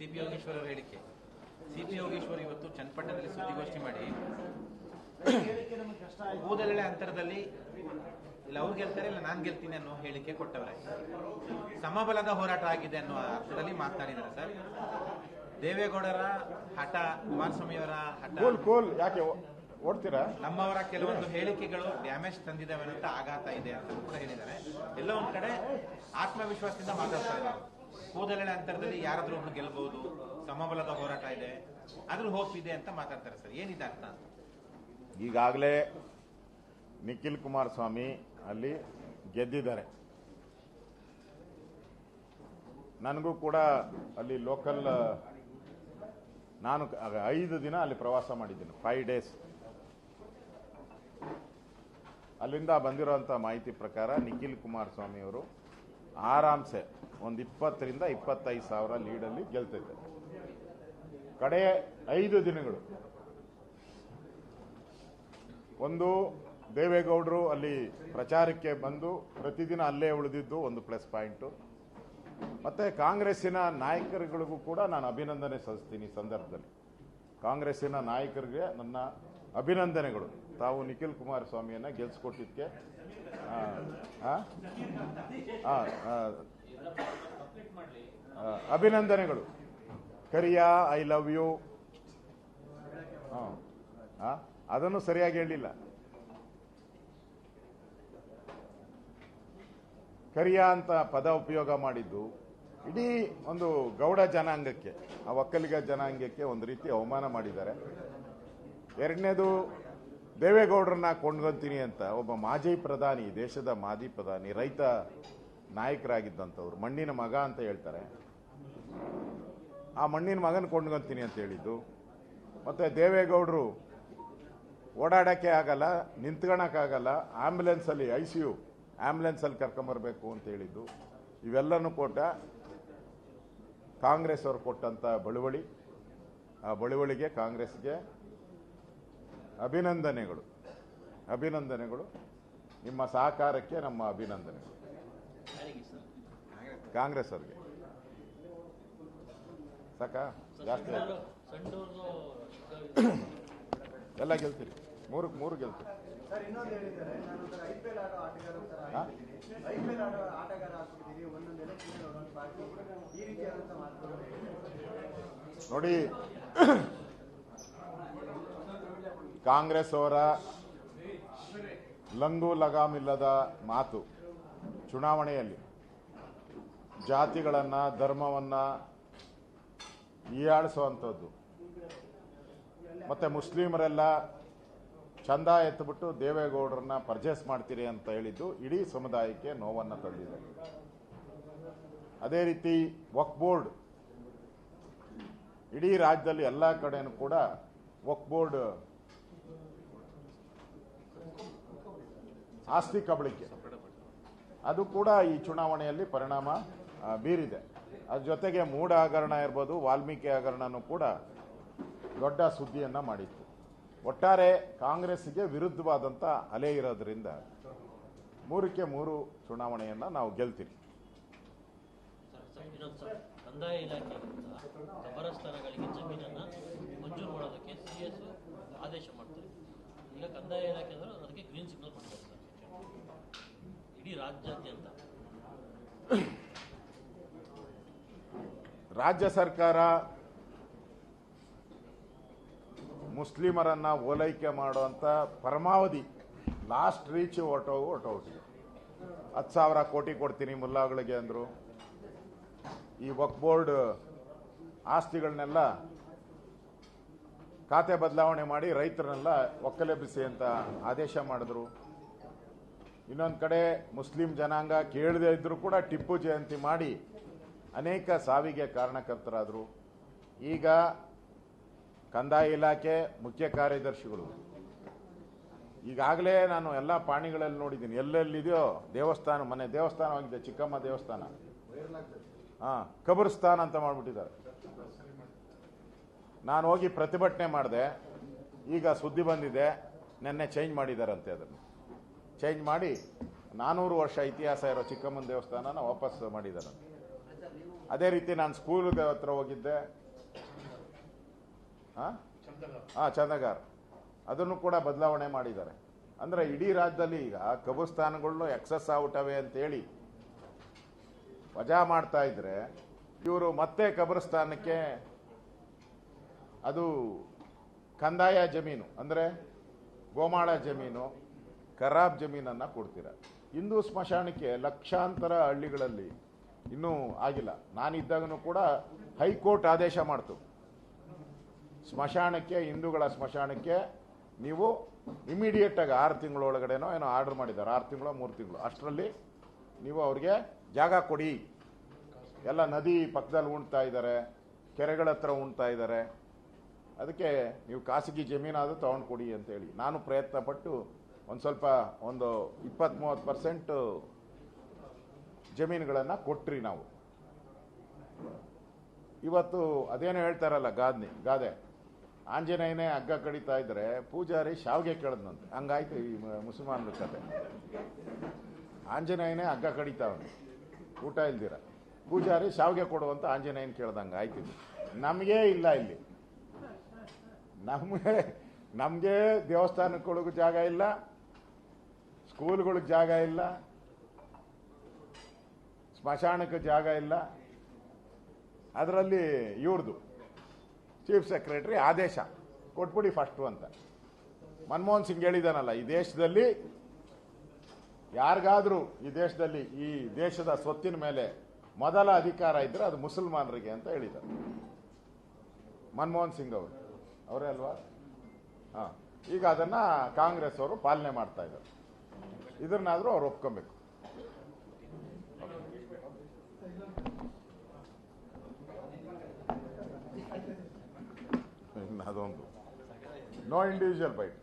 CP Yogeshwar ಅವರ ಹೇಳಿಕೆ. CP Yogeshwar ಇವತ್ತು ಚನ್ನಪಟ್ಟಣದಲ್ಲಿ ಸುದ್ದಿಗೋಷ್ಠಿ ಮಾಡಿ ಕೂದಲೆಳೆ ಅಂತರದಲ್ಲಿ ಇಲ್ಲ ಅವ್ರು ಗೆಲ್ತಾರೆ ಇಲ್ಲ ನಾನು ಗೆಲ್ತೀನಿ ಅನ್ನೋ ಹೇಳಿಕೆ ಕೊಟ್ಟವ್ರೆ. ಸಮಬಲದ ಹೋರಾಟ ಆಗಿದೆ ಅನ್ನೋ ಅರ್ಥದಲ್ಲಿ ಮಾತನಾಡಿದ್ದಾರೆ ಸರ್. ದೇವೇಗೌಡರ ಹಠ, ಕುಮಾರಸ್ವಾಮಿಯವರ ಹಠ, ಯಾಕೆ ಓಡ್ತೀರಾ, ನಮ್ಮವರ ಕೆಲವೊಂದು ಹೇಳಿಕೆಗಳು ಡ್ಯಾಮೇಜ್ ತಂದಿದ್ದಾವೆ ಅಂತ ಆಘಾತ ಇದೆ ಅಂತ ಕೂಡ ಹೇಳಿದ್ದಾರೆ. ಎಲ್ಲ ಒಂದ್ ಕಡೆ ಆತ್ಮವಿಶ್ವಾಸದಿಂದ ಮಾತಾಡ್ತಾ ಇದ್ದಾರೆ. ಕೂದಲೆಳೆ ಅಂತರದಲ್ಲಿ ಯಾರಾದ್ರೂ ಒಬ್ರು ಗೆಲ್ಬಹುದು, ಸಮಬಲದ ಹೋರಾಟ ಇದೆ, ಅದ್ರ ಹೋಪ್ ಇದೆ ಅಂತ ಮಾತಾಡ್ತಾರೆ ಸರ್. ಏನಿದೆ ಅರ್ಥ ಅಂತ? ಈಗಾಗಲೇ ನಿಖಿಲ್ ಕುಮಾರಸ್ವಾಮಿ ಅಲ್ಲಿ ಗೆದ್ದಿದ್ದಾರೆ. ನನಗೂ ಕೂಡ ಅಲ್ಲಿ ಲೋಕಲ್, ನಾನು 5 ದಿನ ಅಲ್ಲಿ ಪ್ರವಾಸ ಮಾಡಿದ್ದೀನಿ, 5 days. ಅಲ್ಲಿಂದ ಬಂದಿರೋಂಥ ಮಾಹಿತಿ ಪ್ರಕಾರ ನಿಖಿಲ್ ಕುಮಾರಸ್ವಾಮಿ ಅವರು ಆರಾಮ್ಸೆ ಒಂದು 20,000 to 25,000 ಲೀಡಲ್ಲಿ ಗೆಲ್ತಿದ್ದಾರೆ. ಕಡೆ 5 ದಿನಗಳು ಒಂದು ದೇವೇಗೌಡರು ಅಲ್ಲಿ ಪ್ರಚಾರಕ್ಕೆ ಬಂದು ಪ್ರತಿದಿನ ಅಲ್ಲೇ ಉಳಿದಿದ್ದು ಒಂದು ಪ್ಲಸ್ ಪಾಯಿಂಟು. ಮತ್ತೆ ಕಾಂಗ್ರೆಸ್ಸಿನ ನಾಯಕರುಗಳಿಗೂ ಕೂಡ ನಾನು ಅಭಿನಂದನೆ ಸಲ್ಲಿಸ್ತೀನಿ. ಈ ಸಂದರ್ಭದಲ್ಲಿ ಕಾಂಗ್ರೆಸ್ಸಿನ ನಾಯಕರಿಗೆ ನನ್ನ ಅಭಿನಂದನೆಗಳು. ತಾವು ನಿಖಿಲ್ ಕುಮಾರಸ್ವಾಮಿಯನ್ನ ಗೆಲ್ಸ್ಕೊಟ್ಟಿದ್ದಕ್ಕೆ ಅಭಿನಂದನೆಗಳು. ಕರಿಯಾ ಐ ಲವ್ ಯು ಅದನ್ನು ಸರಿಯಾಗಿ ಹೇಳಿಲ್ಲ. ಕರಿಯಾ ಅಂತ ಪದ ಉಪಯೋಗ ಮಾಡಿದ್ದು ಇಡೀ ಒಂದು ಗೌಡ ಜನಾಂಗಕ್ಕೆ, ಆ ಒಕ್ಕಲಿಗ ಜನಾಂಗಕ್ಕೆ ಒಂದು ರೀತಿ ಅವಮಾನ ಮಾಡಿದ್ದಾರೆ. ಎರಡನೇದು, ದೇವೇಗೌಡರನ್ನ ಕೊಂಡ್ಕೊಂತೀನಿ ಅಂತ ಒಬ್ಬ ಮಾಜಿ ಪ್ರಧಾನಿ, ದೇಶದ ಮಾಜಿ ಪ್ರಧಾನಿ, ರೈತ ನಾಯಕರಾಗಿದ್ದಂಥವ್ರು, ಮಣ್ಣಿನ ಮಗ ಅಂತ ಹೇಳ್ತಾರೆ, ಆ ಮಣ್ಣಿನ ಮಗನ ಕೊಂಡ್ಕೊಂತೀನಿ ಅಂತ ಹೇಳಿದ್ದು. ಮತ್ತೆ ದೇವೇಗೌಡರು ಓಡಾಡಕ್ಕೆ ಆಗಲ್ಲ, ನಿಂತ್ಕೊಳಕ್ಕಾಗಲ್ಲ, ಆಂಬ್ಯುಲೆನ್ಸಲ್ಲಿ ICU ಆಂಬ್ಯುಲೆನ್ಸಲ್ಲಿ ಕರ್ಕೊಂಬರ್ಬೇಕು ಅಂತ ಹೇಳಿದ್ದು. ಇವೆಲ್ಲನೂ ಕೊಟ್ಟ ಕಾಂಗ್ರೆಸ್ ಅವರು ಕೊಟ್ಟಂತ ಬಳುವಳಿ. ಆ ಬಳುವಳಿಗೆ ಕಾಂಗ್ರೆಸ್ಗೆ ಅಭಿನಂದನೆಗಳು. ಅಭಿನಂದನೆಗಳು. ನಿಮ್ಮ ಸಹಕಾರಕ್ಕೆ ನಮ್ಮ ಅಭಿನಂದನೆಗಳು ಕಾಂಗ್ರೆಸ್ ಅವರಿಗೆ. ಸಾಕ ಜಾಸ್ತಿ ಎಲ್ಲ ಗೆಲ್ತೀರಿ, 3 ಗೆಲ್ತೀರಿ. ನೋಡಿ, ಕಾಂಗ್ರೆಸ್ ಅವರ ಲಂಗು ಲಗಾಮಿಲ್ಲದ ಮಾತು ಚುನಾವಣೆಯಲ್ಲಿ ಜಾತಿಗಳನ್ನ, ಧರ್ಮವನ್ನ ಹೀಯಾಳಿಸುವಂಥದ್ದು, ಮತ್ತೆ ಮುಸ್ಲಿಮರೆಲ್ಲ ಚಂದ ಎತ್ತುಬಿಟ್ಟು ದೇವೇಗೌಡರನ್ನ ಪರ್ಚೇಸ್ ಮಾಡ್ತೀರಿ ಅಂತ ಹೇಳಿದ್ದು ಇಡೀ ಸಮುದಾಯಕ್ಕೆ ನೋವನ್ನು ತಂದಿದೆ. ಅದೇ ರೀತಿ ವಕ್ಫ್ ಬೋರ್ಡ್, ಇಡೀ ರಾಜ್ಯದಲ್ಲಿ ಎಲ್ಲ ಕಡೆನೂ ಕೂಡ ವಕ್ಫ್ ಬೋರ್ಡ್ ಆಸ್ತಿ ಕಬಳಿಕೆ, ಅದು ಕೂಡ ಈ ಚುನಾವಣೆಯಲ್ಲಿ ಪರಿಣಾಮ ಬೀರಿದೆ. ಅದ್ರ ಜೊತೆಗೆ ಮೂಢ ಹಗರಣ ಇರ್ಬೋದು, ವಾಲ್ಮೀಕಿ ಹಗರಣನೂ ಕೂಡ ದೊಡ್ಡ ಸುದ್ದಿಯನ್ನ ಮಾಡಿತ್ತು. ಒಟ್ಟಾರೆ ಕಾಂಗ್ರೆಸ್ಗೆ ವಿರುದ್ಧವಾದಂಥ ಅಲೆ ಇರೋದ್ರಿಂದ 3ಕ್ಕೆ 3 ಚುನಾವಣೆಯನ್ನ ನಾವು ಗೆಲ್ತೀವಿ. ಕಂದಾಯ ಇಲಾಖೆಯಿಂದ ಕಬರಸ್ಥಾನಗಳಿಗೆ ಜಮೀನನ್ನ ಮಂಜೂರು ಮಾಡೋದಕ್ಕೆ CS ಆದೇಶ ಮಾಡ್ತಾರೆ. ಈಗ ಕಂದಾಯ ಇಲಾಖೆ ಅದಕ್ಕೆ ಗ್ರೀನ್ ಸಿಗ್ನಲ್ ಕೊಟ್ಟಿದ್ದಾರೆ ಇಡೀ ರಾಜ್ಯಾದ್ಯಂತ. ರಾಜ್ಯ ಸರ್ಕಾರ ಮುಸ್ಲಿಮರನ್ನ ಓಲೈಕೆ ಮಾಡುವಂತ ಪರಮಾವಧಿ ಲಾಸ್ಟ್ ರೀಚ್ ಹೊರಟೋಗಿದೆ. 10,000 ಕೋಟಿ ಕೊಡ್ತೀನಿ ಮುಲ್ಲಾಗಳಿಗೆ ಅಂದ್ರು. ಈ ವಕ್ಫ್ ಬೋರ್ಡ್ ಆಸ್ತಿಗಳನ್ನೆಲ್ಲ ಖಾತೆ ಬದಲಾವಣೆ ಮಾಡಿ ರೈತರನ್ನೆಲ್ಲ ಒಕ್ಕಲೆಬ್ಬಿಸಿ ಅಂತ ಆದೇಶ ಮಾಡಿದ್ರು. ಇನ್ನೊಂದು ಕಡೆ ಮುಸ್ಲಿಂ ಜನಾಂಗ ಕೇಳದೇ ಇದ್ರು ಕೂಡ ಟಿಪ್ಪು ಜಯಂತಿ ಮಾಡಿ ಅನೇಕ ಸಾವಿಗೆ ಕಾರಣಕರ್ತರಾದರು. ಈಗ ಕಂದಾಯ ಇಲಾಖೆ ಮುಖ್ಯ ಕಾರ್ಯದರ್ಶಿಗಳು, ಈಗಾಗಲೇ ನಾನು ಎಲ್ಲ ಪಾಣಿಗಳಲ್ಲಿ ನೋಡಿದ್ದೀನಿ, ಎಲ್ಲೆಲ್ಲಿದೆಯೋ ದೇವಸ್ಥಾನ, ಮನೆ ದೇವಸ್ಥಾನವಾಗಿದೆ, ಚಿಕ್ಕಮ್ಮ ದೇವಸ್ಥಾನ, ಕಬರ್ಸ್ಥಾನ ಅಂತ ಮಾಡಿಬಿಟ್ಟಿದ್ದಾರೆ. ನಾನು ಹೋಗಿ ಪ್ರತಿಭಟನೆ ಮಾಡಿದೆ. ಈಗ ಸುದ್ದಿ ಬಂದಿದೆ, ನಿನ್ನೆ ಚೇಂಜ್ ಮಾಡಿದಾರಂತೆ. ಅದನ್ನು ಚೇಂಜ್ ಮಾಡಿ 400 ವರ್ಷ ಇತಿಹಾಸ ಇರೋ ಚಿಕ್ಕಮ್ಮನ ದೇವಸ್ಥಾನನ ವಾಪಸ್ ಮಾಡಿದಾರಂತೆ. ಅದೇ ರೀತಿ ನಾನು ಸ್ಕೂಲ್ ಹತ್ರ ಹೋಗಿದ್ದೆ, ಚಂದಗಾರ್, ಅದನ್ನು ಕೂಡ ಬದಲಾವಣೆ ಮಾಡಿದ್ದಾರೆ. ಅಂದ್ರೆ ಇಡೀ ರಾಜ್ಯದಲ್ಲಿ ಈಗ ಕಬ್ರಸ್ಥಾನಗಳನ್ನು ಎಕ್ಸಸ್ ಔಟವೆ ಅಂತೇಳಿ ವಜಾ ಮಾಡ್ತಾ ಇದ್ರೆ, ಇವರು ಮತ್ತೆ ಕಬ್ರಸ್ಥಾನಕ್ಕೆ ಅದು ಕಂದಾಯ ಜಮೀನು ಅಂದ್ರೆ ಗೋಮಾಳ ಜಮೀನು, ಖರಾಬ್ ಜಮೀನನ್ನ ಕೊಡ್ತೀರ. ಹಿಂದೂ ಸ್ಮಶಾನಕ್ಕೆ ಲಕ್ಷಾಂತರ ಹಳ್ಳಿಗಳಲ್ಲಿ ಇನ್ನೂ ಆಗಿಲ್ಲ. ನಾನಿದ್ದಾಗನೂ ಕೂಡ ಹೈಕೋರ್ಟ್ ಆದೇಶ ಮಾಡ್ತು, ಸ್ಮಶಾನಕ್ಕೆ, ಹಿಂದೂಗಳ ಸ್ಮಶಾನಕ್ಕೆ ನೀವು ಇಮಿಡಿಯೇಟ್ ಆಗಿ 6 ತಿಂಗಳೊಳಗಡೆನೋ ಏನೋ ಆರ್ಡರ್ ಮಾಡಿದ್ದಾರೆ, 6 ತಿಂಗಳು 3 ತಿಂಗಳು ಅಷ್ಟರಲ್ಲಿ ನೀವು ಅವ್ರಿಗೆ ಜಾಗ ಕೊಡಿ. ಎಲ್ಲ ನದಿ ಪಕ್ಕದಲ್ಲಿ ಉಣ್ತಾ ಇದ್ದಾರೆ, ಕೆರೆಗಳ ಹತ್ರ ಉಣ್ತಾ ಇದ್ದಾರೆ, ಅದಕ್ಕೆ ನೀವು ಖಾಸಗಿ ಜಮೀನಾದರೂ ತಗೊಂಡು ಕೊಡಿ ಅಂತೇಳಿ ನಾನು ಪ್ರಯತ್ನ ಪಟ್ಟು ಸ್ವಲ್ಪ 20-30% ಜಮೀನುಗಳನ್ನು ಕೊಟ್ರಿ ನಾವು. ಇವತ್ತು ಅದೇನೋ ಹೇಳ್ತಾರಲ್ಲ ಗಾದೆ, ಆಂಜನೇಯನೇ ಹಗ್ಗ ಕಡಿತಾ ಇದ್ರೆ ಪೂಜಾರಿ ಶಾವಿಗೆ ಕೇಳದ್ನಂತೆ. ಹಂಗಾಯ್ತು ಈ ಮುಸಲ್ಮಾನರ ಕತೆ. ಆಂಜನೇಯನೇ ಹಗ್ಗ ಕಡಿತಾವನೆ ಊಟ ಇಲ್ದಿರ, ಪೂಜಾರಿ ಶಾವಿಗೆ ಕೊಡುವಂತ ಆಂಜನೇಯನ್ ಕೇಳ್ದಂಗೆ ಆಯ್ತು. ನಮಗೇ ಇಲ್ಲ ಇಲ್ಲಿ, ನಮಗೆ ದೇವಸ್ಥಾನಕ್ಕೊಳಗೂ ಜಾಗ ಇಲ್ಲ, ಸ್ಕೂಲ್ಗಳಿಗೆ ಜಾಗ ಇಲ್ಲ, ಸ್ಮಶಾನಕ್ಕೆ ಜಾಗ ಇಲ್ಲ. ಅದರಲ್ಲಿ ಇವ್ರದ್ದು ಚೀಫ್ ಸೆಕ್ರೆಟರಿ ಆದೇಶ ಕೊಟ್ಬಿಡಿ ಫಸ್ಟು ಅಂತ. ಮನಮೋಹನ್ ಸಿಂಗ್ ಹೇಳಿದಾನಲ್ಲ, ಈ ದೇಶದಲ್ಲಿ ಯಾರಿಗಾದ್ರೂ ಈ ದೇಶದ ಸ್ವತ್ತಿನ ಮೇಲೆ ಮೊದಲ ಅಧಿಕಾರ ಇದ್ರೆ ಅದು ಮುಸಲ್ಮಾನರಿಗೆ ಅಂತ ಹೇಳಿದ್ದಾರೆ ಮನಮೋಹನ್ ಸಿಂಗ್ ಅವರೇ ಅಲ್ವಾ? ಈಗ ಅದನ್ನ ಕಾಂಗ್ರೆಸ್ ಅವರು ಪಾಲನೆ ಮಾಡ್ತಾ ಇದ್ದಾರೆ. ಇದನ್ನಾದ್ರೂ ಅವ್ರು ಒಪ್ಕೊಬೇಕು. ಅದೊಂದು ನೋ ಇಂಡಿವಿಜುವಲ್ ಬೈಟ್.